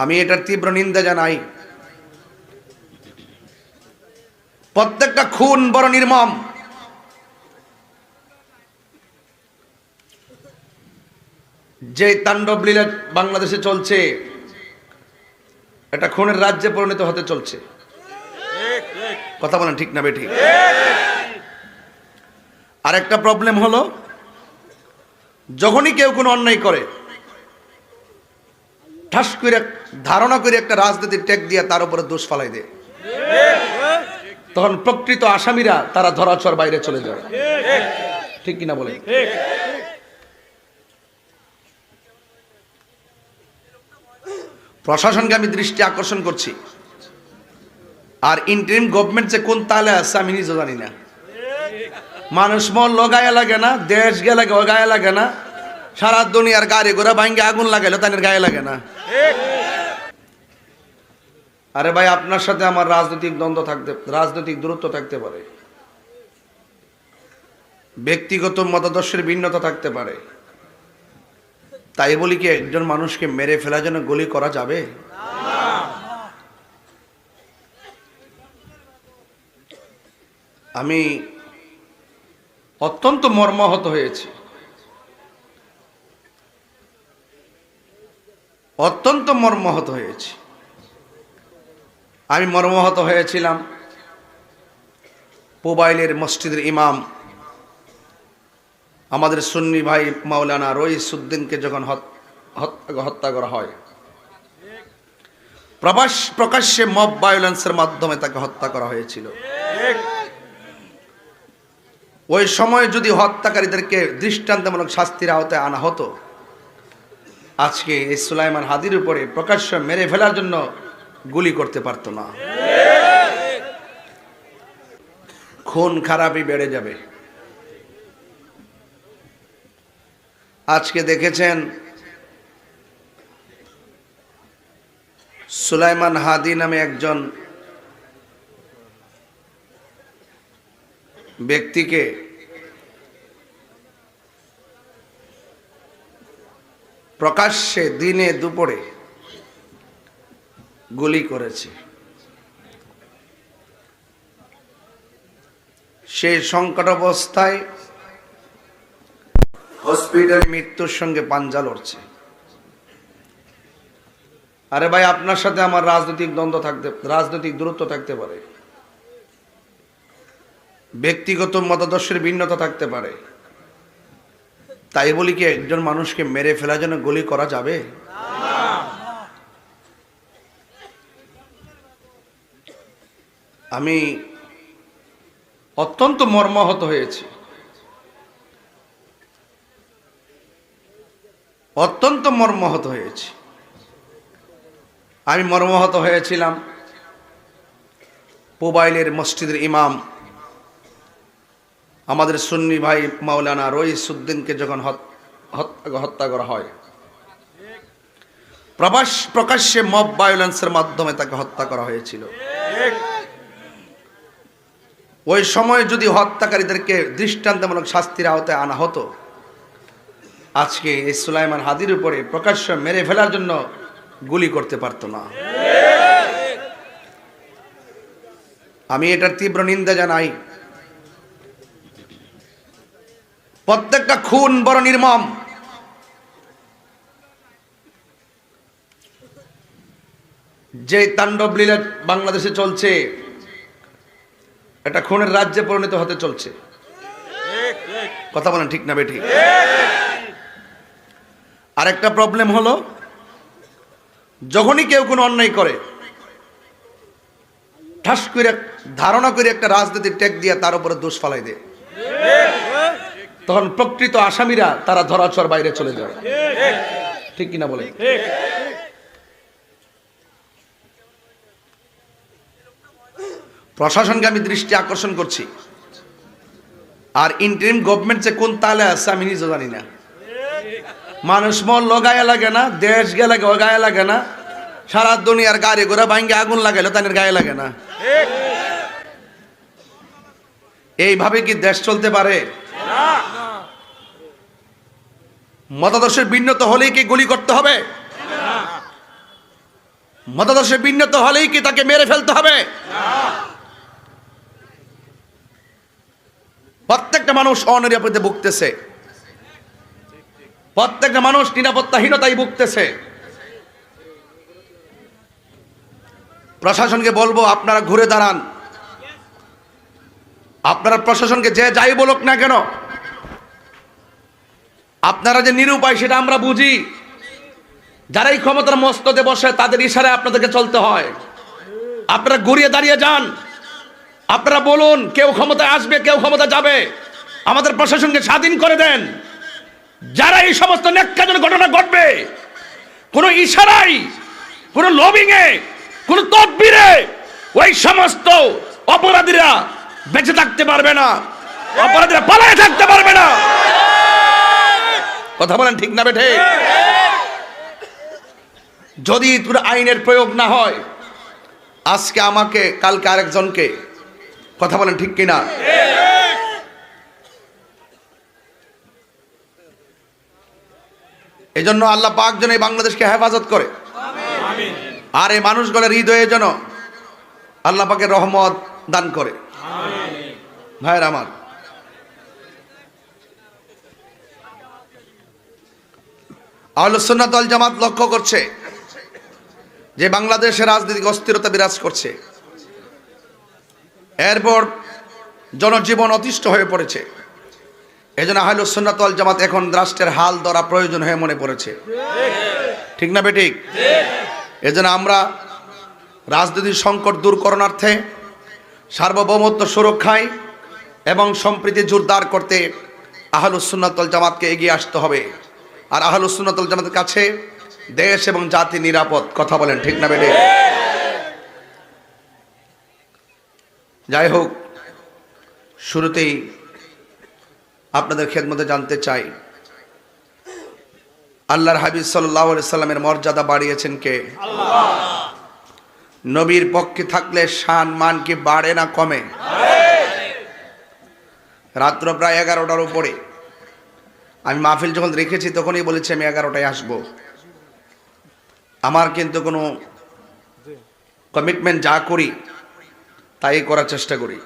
আমি এটার তীব্র নিন্দা জানাই। প্রত্যেকটা খুন বড় নির্মম। যে তাণ্ডব লীলা বাংলাদেশে চলছে, এটা খুনের রাজ্যে পরিণত হতে চলছে। কথা বলেন ঠিক না বেঠিক? আর একটা প্রবলেম হলো, যখনই কেউ কোনো অন্যায় করে ঠাস করে ধারণা করে একটা রাজনীতির ট্যাগ দিয়ে তার উপরে দোষ ফালাই দেয়, তখন প্রকৃত আসামিরা তারা ধরাছোঁয়ার বাইরে চলে যায়। ঠিক কিনা বলে? প্রশাসনকে আমি দৃষ্টি আকর্ষণ করছি, আর ইন্টারিম গভর্নমেন্ট যে কোন তালে আছে আমি নিজেও জানি না। মানুষ মরল গায়ে লাগে না, দেশ গেলে গায়ে লাগে না, সারা দুনিয়ার গাড়ি ঘোড়া ভাঙ্গে আগুন লাগাইলো তাদের গায়ে লাগে না। আরে ভাই, আপনার সাথে আমার রাজনৈতিক দূরত্ব থাকতে পারে, ব্যক্তিগত মতাদর্শের ভিন্নতা থাকতে পারে, তাই বলি কি একজন মানুষকে মেরে ফেলার জন্য গুলি করা যাবে? আমি অত্যন্ত মর্মাহত হয়েছি, অত্যন্ত মর্মাহত হয়েছি। আমি মর্মাহত হয়েছিলাম পুবাইলের মসজিদের ইমাম আমাদের সুন্নি ভাই মাওলানা রইসউদ্দিনকে যখন হত্যা করা হয়, প্রকাশ্যে মব ভায়োলেন্সের মাধ্যমে তাকে হত্যা করা হয়েছিল। ওই সময় যদি হত্যাকারীদেরকে দৃষ্টান্তমূলক শাস্তির আওতায় আনা হতো, আজকে এই সুলাইমান হাদির উপরে প্রকাশ্য মেরে ফেলার জন্য গুলি করতে পারতো না। খুন খারাপই বেড়ে যাবে। আজকে দেখেছেন সুলাইমান হাদি নামে একজন ব্যক্তিকে প্রকাশ্যে দিনে দুপুরে গুলি করেছে। সেই সংকট অবস্থায় হসপিটালে মৃত্যুর সঙ্গে পাঞ্জা লড়ছে। আরে ভাই, আপনার সাথে আমার রাজনৈতিক দূরত্ব থাকতে পারে, ব্যক্তিগত মতাদর্শের ভিন্নতা থাকতে পারে, তাই বলি কি একজন মানুষকে মেরে ফেলার জন্য গুলি করা যাবে? আমি অত্যন্ত মর্মাহত হয়েছি, অত্যন্ত মর্মাহত হয়েছি। আমি মর্মাহত হয়েছিলাম পুবাইলের মসজিদের ইমাম আমাদের সুন্নি ভাই মাওলানা রইসউদ্দিনকে যখন হত্যা করা হয়, প্রকাশ্যে মব ভায়োলেন্সের মাধ্যমে তাকে হত্যা করা হয়েছিল। ওই সময় যদি হত্যাকারীদেরকে দৃষ্টান্তমূলক শাস্তির আওতায় আনা হতো, আজকে এই সুলাইমান হাদির উপরে প্রকাশ্য মেরে ফেলার জন্য গুলি করতে পারতো না। আমি এটার তীব্র নিন্দা জানাই। প্রত্যেকটা খুন বড় নির্মম। যে তাণ্ডব লীলা বাংলাদেশে চলছে, এটা খুনের রাজ্যে পরিণত হতে চলছে। কথা বলেন ঠিক না বেঠিক? আর একটা প্রবলেম হলো, যখনই কেউ কোনো অন্যায় করে ঠাস করে ধারণা করে একটা রাজনীতির ট্যাগ দিয়ে তার উপরে দোষ ফালাই দেয়, তখন প্রকৃত আসামিরা তারা ধরাছোঁয়ার বাইরে চলে যায়। ঠিক কিনা বলে? প্রশাসনকে আমি দৃষ্টি আকর্ষণ করছি, আর ইন্টারিম গভর্নমেন্ট যে কোন তালে আছে আমি নিজেও জানি না। মানুষ মরল গায়ে লাগে না, দেশ গেলে গায়ে লাগে না, সারা দুনিয়ার গাড়ি ঘোড়া ভাঙ্গে আগুন লাগাইলো তাদের গায়ে লাগে না। এইভাবে কি দেশ চলতে পারে? মতাদর্শের ভিন্নতা হলেই কি গুলি করতে হবে? মতাদর্শে বিন্নত হলেই কি তাকে মেরে ফেলতে হবে? প্রত্যেকটা মানুষ অনিরাপদে ভুগতেছে, প্রত্যেকটা মানুষ নিরাপত্তাহীনতায় ভুগতেছে। প্রশাসনকে বলবো, আপনারা ঘুরে দাঁড়ান। আপনারা প্রশাসনকে যে যাই বলুক না কেন, আপনারা যে নিরুপায় সেটা আমরা বুঝি। যারাই ক্ষমতার মস্তদে বসে তাদের ইশারায় আপনাদেরকে চলতে হয়। আপনারা ঘুরিয়ে দাঁড়িয়ে যান, আপনারা বলুন কেউ ক্ষমতায় আসবে, কেউ ক্ষমতা যাবে, আমাদের প্রশাসনকে স্বাধীন করে দেন। যারা এই সমস্ত ন্যাক্কারজনক ঘটনা ঘটবে, কোনো ইশারায়, কোনো লবিংয়ে, কোনো তদবিরে ওই সমস্ত অপরাধীরা বেঁচে থাকতে পারবে না, অপরাধীরা পালায়ে থাকতে পারবে না। কথা বলেন ঠিক না বেঠে? যদি পুরো আইনের প্রয়োগ না হয়, আজকে আমাকে, কালকে আরেকজনকে, কথা বলেন ঠিক কিনা? এই জন্য আল্লাহ পাক যেন এই বাংলাদেশকে হেফাজত করে, আর এই মানুষগুলোর হৃদয়ে যেন আল্লাহ পাকের রহমত দান করে। ভাইয়ের আমার, আহলুস সুন্নাত ওয়াল জামাত লক্ষ্য করছে যে বাংলাদেশে রাজনৈতিক অস্থিরতা বিরাজ করছে, এরপর জনজীবন অতিষ্ঠ হয়ে পড়েছে। এই জন্য আহলুস সুন্নাত ওয়াল জামাত এখন রাষ্ট্রের হাল ধরা প্রয়োজন হয়ে মনে পড়েছে। ঠিক না বেঠিক? এই জন্য আমরা রাজনৈতিক সংকট দূর করণার্থে, সার্বভৌমত্ব সুরক্ষায় এবং সম্প্রীতি জোরদার করতে আহলুস সুন্নাত ওয়াল জামাতকে এগিয়ে আসতে হবে। আর আহলুস সুন্নাত ওয়াল জামাতের কাছে দেশ এবং জাতি নিরাপদ। কথা বলেন ঠিক না বেঠিক? যাই হোক, শুরুতেই আপনাদের খেদমতে জানতে চাই, আল্লাহর হাবিব সাল্লাল্লাহু আলাইহি সাল্লামের মর্যাদা বাড়িয়েছেন কে? আল্লাহ। নবীর পক্ষে থাকলে শান মান কি বাড়ে না কমে? রাত্র প্রায় 11টার উপরে আমি মাহফিল যখন রেখেছি তখনই বলেছি আমি 11টায় আসব। আমার কিন্তু কোনো কমিটমেন্ট যা করি তাই করার চেষ্টা করি।